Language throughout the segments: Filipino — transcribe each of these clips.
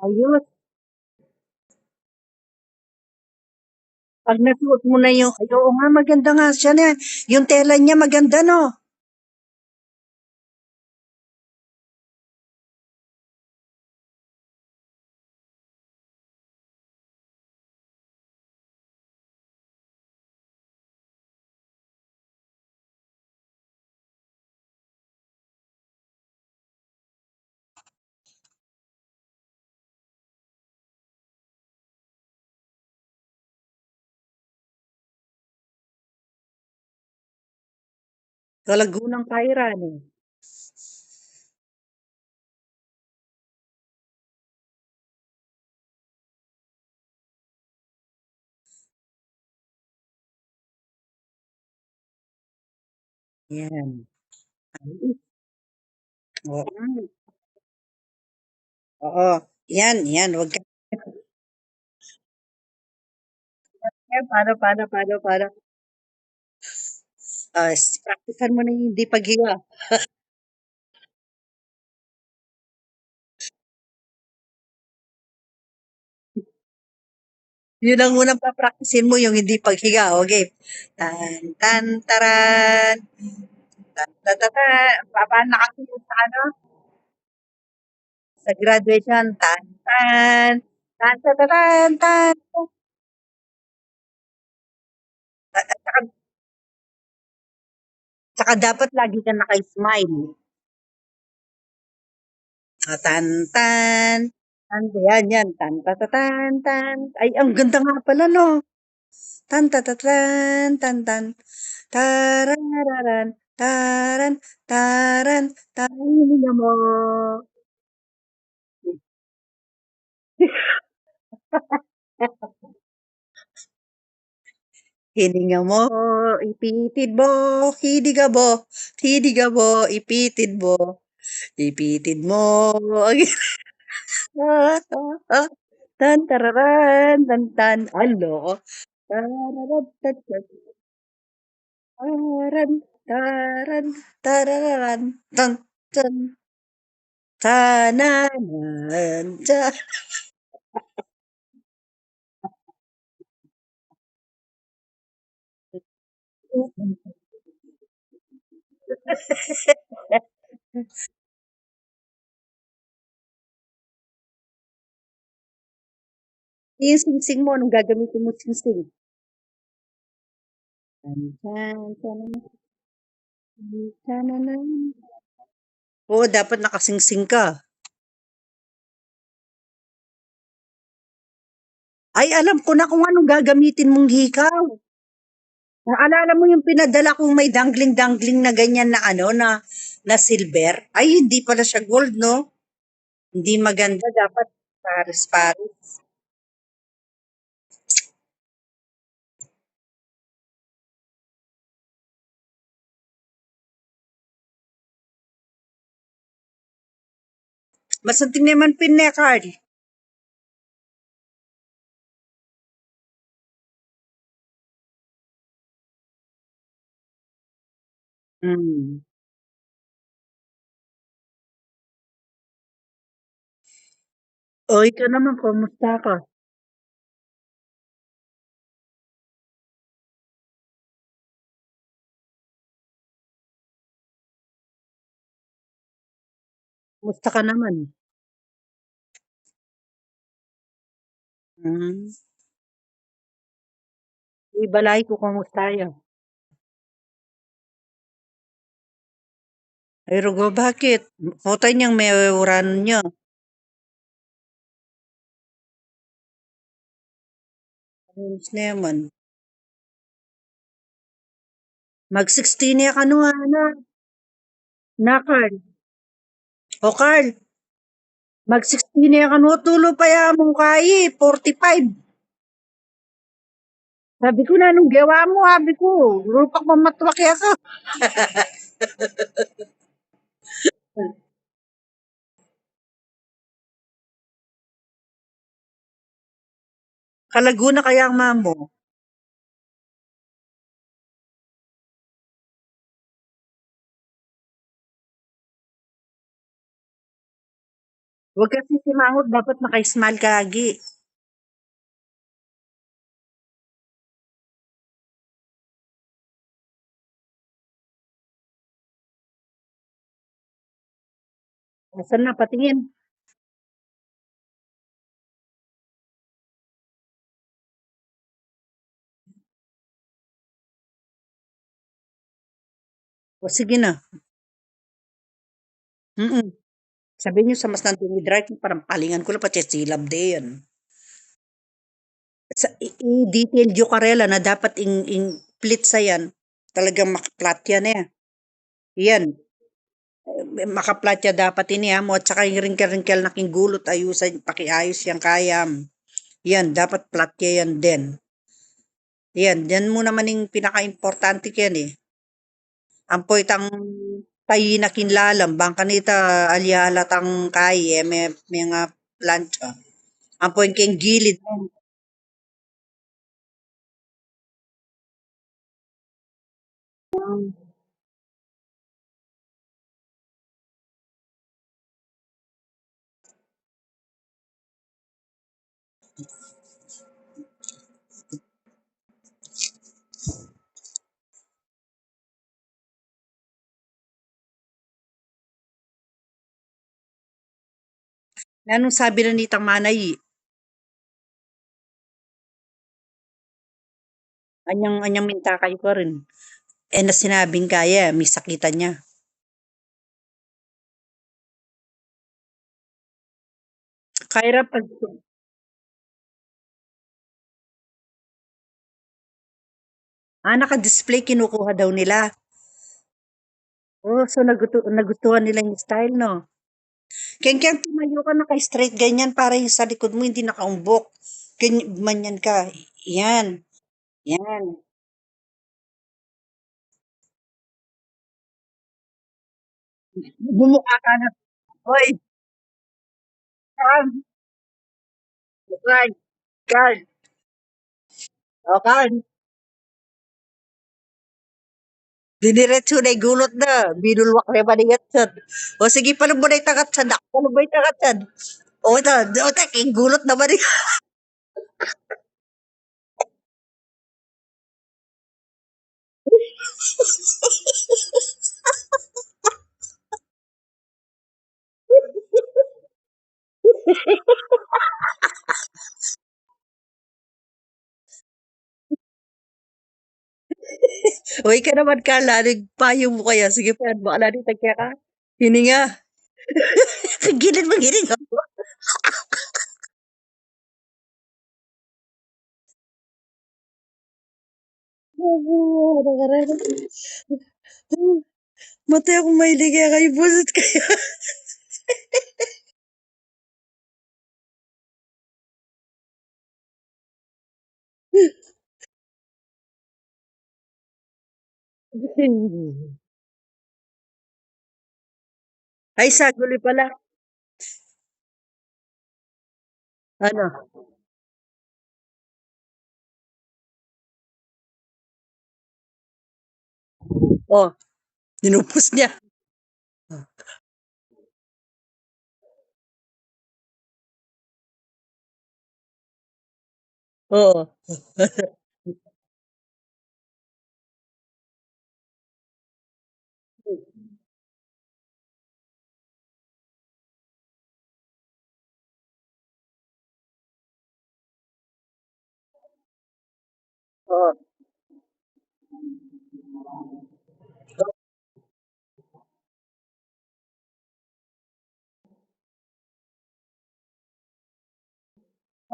Ayos. 'Pag nasuot mo na yung ay, oo nga maganda nga siya na yung tela niya maganda 'no? Kalagunang Kairan, eh. Yan. Ayos. Oo, oo. Yan, wag ka yan, paano? Praktisan mo na yung hindi paghiga. Yun ang unang papraktisin mo, yung hindi paghiga, okay? Tan, tan, taran, tan, ta, ta, ta. Paano nakasunod sa ano? Sa graduation, tan, tan, tan, ta, ta, tan, tan. At saka dapat lagi ka naka-smile. Tan, tan, tan, yan, tan, ta, ta, tan, tan. Ay, ang ganda nga pala, no? Tan, ta, ta, tan, tan, tan. Tarararan, taran, taran, taran mo. Hininga mo, ipitid mo, hidigabo, hidigabo, ipitid mo, ipitid mo. Tan, tararan, tan, tan, alo. Tararan, tan, tan, taran, taran, tarararan, tan, tan, tananan, ta. Yung singsing mo, anong gagamitin mo singsing? Tan, tan, tan, tananan. Oo, dapat nakasingsing ka. Ay, alam ko na kung anong gagamitin mong hikaw. Naalala mo yung pinadala kong may dangling-dangling na ganyan na ano, na silver? Ay, hindi pala siya gold, no? Hindi maganda, dapat pares-pares. Masanting naman pin na, Carl. Hmm. O, ikaw naman, kumusta ka? Kumusta ka naman? Hmm. Ibalay ko, kumusta yan? Ay, Rugo, bakit? Hotoy niyang may urano niyo. Ayos na yaman. Mag-16 ya ka no, na. Na, Carl. O, Carl. Mag-16 ya ka no, tulo pa ya mong kay, 45. Sabi ko na, anong gawa mo, sabi ko. Rupak mamatwak ya ka. Kalaguna kaya ang mamo. Huwag kasi simangot, dapat naka-smile ka lagi. Asan na, patingin. O sige na. Mm. Sabi niyo sa mas nandun drive, parang palingan ko lang pati silab de yan. I-detail yung karela na dapat in plit sa yan. Talagang makaplat yan eh. Yan. Makaplat ya dapat ini mo at saka yung ringkel-ringkel na gulot ayusan, pakiayos yan kayam. Yan, dapat plat yan din. Yan, yan mo naman yung pinaka-importante yan eh. Ang poitang tayi na kinlalam, bang kanita alyalatang kaya, may nga plancha. Ang point keng gilid. Anong sabi na nitang manay? Anyang minta kayo ko rin. Eh na sinabing kaya, may sakitan niya. Kaya pag, naka-display kinukuha daw nila. Oh, so nagustuhan nila yung style, no? Kaya tumayo ka naka-straight ganyan para yung sa likod mo hindi nakaumbok. Ganyan ka. Yan. Yan. Bumukha ka na. Hoy, Carl. Carl. Carl. O, Carl. Diniretso na gulot na. Binulwak na manigat sad. O sige, paano mo na itakat sad? Ako, paano ba itakat sad? O ito, o ito, gulot na manigat. O ikaw naman, Carl, nagpayo mo kaya. Sige pa, baka na tagkaya ka. Hininga. Gilid mo, giling. Matay akong mahilig kaya kayo, buset kayo. Ay, saguli pala. Ano? Oh, ninupos niya. Oo. Oo.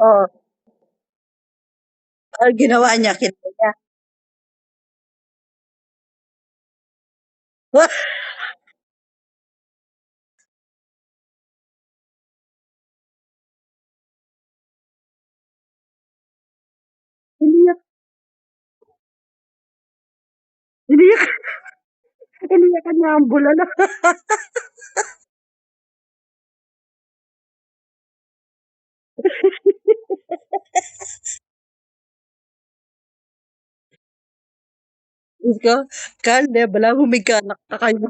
Oo. Ang ginawa niya, kinuha niya. Iniyak, iniyak, iniyakan niya ang bulalo. Ikaw, Carl, bala humigkanak ka kayo.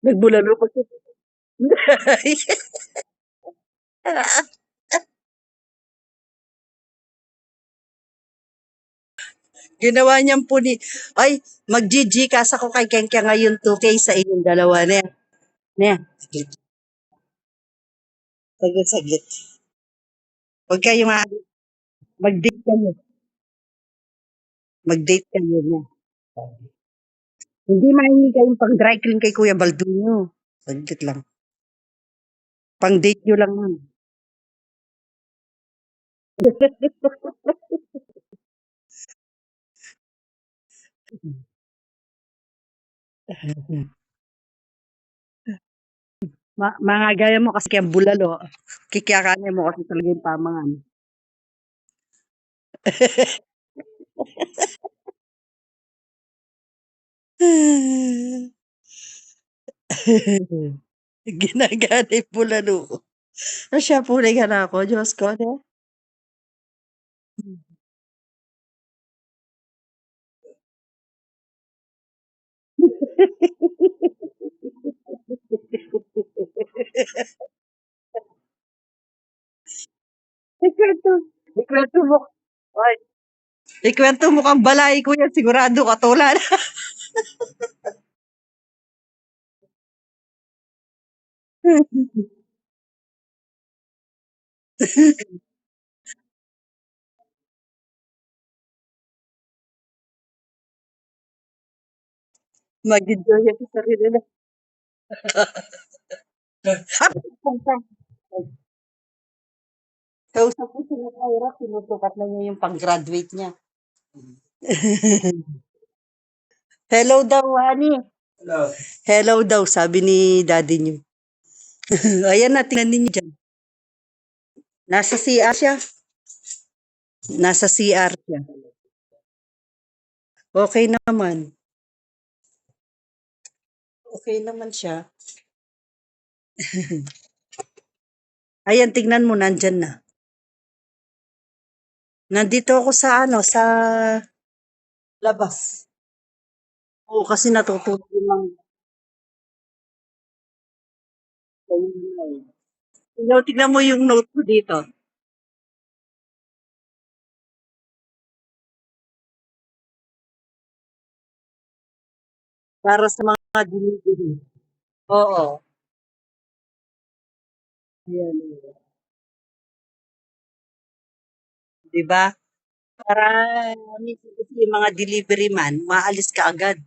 Nagbulalo pa siya. Ginawa niyang puni. Ay, mag-GG-cast ako kay Kenkia ngayon 2K sa inyong dalawa. Ne, ne. Saglit, saglit, saglit. Huwag kayong mag-date kayo. Mag-date kayo na. Hindi mahingi kayong pang dry clean kay Kuya Balduno. Saglit lang. Pang date nyo lang man. Mga gaya mo kasi kaya bulalo. Kikiyakanin mo kasi talaga yung pamangan. Ginaganay bulalo. Siya punay ka na ako, Diyos ko. Ne? Ikwento, ikwento mo. Ay, ikwento mo kang balay ko yan. Sigurado katulad. Mag-enjoy yan sa sarili na. Ah, kausap ko si Naira, sinusukat na niya yung pang-graduate niya. Hello daw, honey. Hello daw, sabi ni daddy niyo. Ayan na, tingnan ninyo dyan. Nasa CR siya. Nasa CR siya. Okay naman. Okay naman siya. Ayan, tingnan mo, nandyan na. Nandito ako sa sa labas. Oo, kasi natutulog lang. Tingnan mo yung note ko dito. Para sa mga delivery. Oo. Ayan. Di ba? Para minsan kasi yung mga delivery man, maalis ka agad.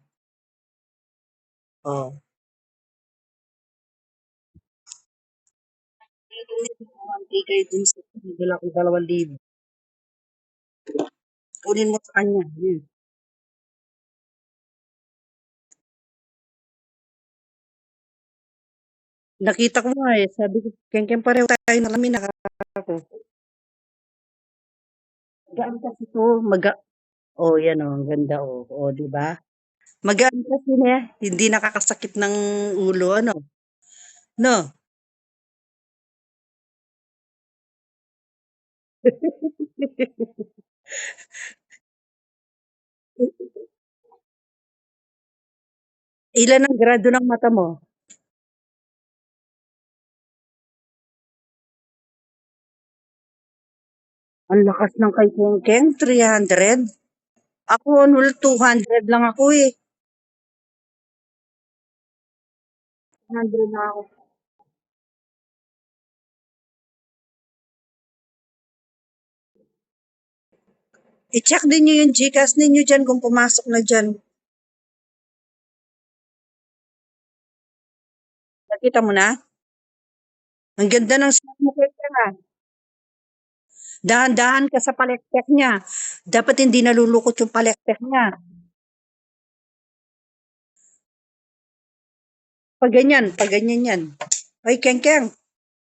Oh. Kayo dun sa dala ko 2,000. Kunin mo sa kanya. Yan. Nakita ko nga eh. Sabi ko, Kengkeng pareho tayo na kami nakako. Magaan kasi to. Oh, yan oh. Ang ganda oh. Oh, di ba? Magaan kasi niya. Hindi nakakasakit ng ulo. Ano? No? Ilan ang grado ng mata mo? Ang lakas ng kay Kengkeng. 300. Ako, 200 lang ako eh. 100 na ako. I-check din nyo yung Gcash ninyo dyan kung pumasok na dyan. Nakita mo na? Ang ganda ng suot mo, Kengkeng ah. Dahan-dahan ka sa palekpek niya. Dapat hindi nalulukot yung palekpek niya. Pag ganyan yan. Ay, Kengkeng,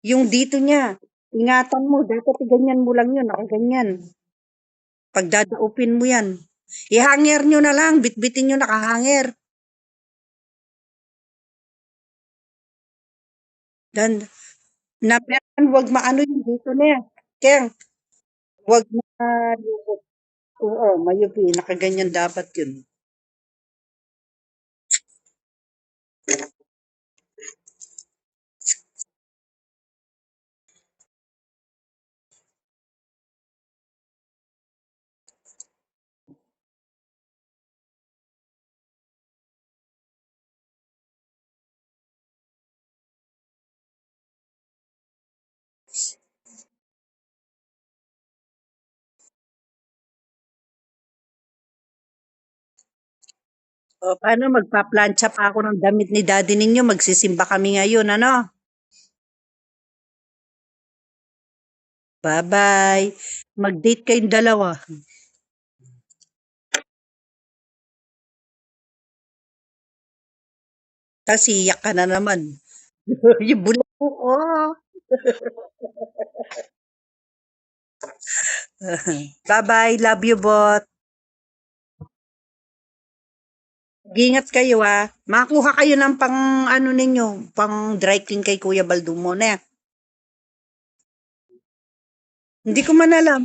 yung dito niya, ingatan mo, dapat ganyan mo lang yun, nakaganyan. Pagdadaupin mo yan. Ihanger nyo na lang, bitbitin nyo nakahanger. Dan, napian, wag maano yung dito niya. Keng, wag malukot. Oo, mayupi, nakaganyan dapat yun. O paano, magpaplantsa pa ako ng damit ni daddy ninyo, magsisimba kami ngayon, ano? Bye-bye. Mag-date kayong dalawa. Kasi iyak ka na naman. Yung bulok ko. Oh. Bye-bye. Love you, bot. Mag-ingat kayo, ah. Makuha kayo ng pang ano ninyo, pang dry clean kay Kuya Baldo mo na. Hindi ko man alam.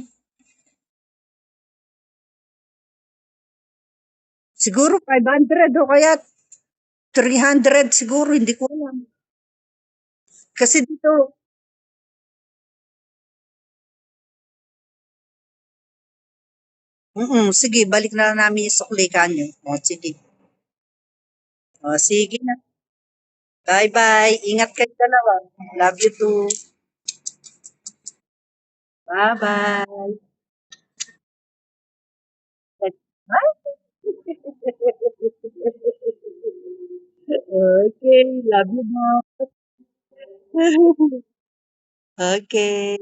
Siguro 500 o kaya 300 siguro, hindi ko alam. Kasi dito, sige, balik na lang namin yung suklikan nyo. O, sige. O, sige na. Bye-bye. Ingat kayo dalawa. Love you too. Bye-bye. Okay, love you more. Okay.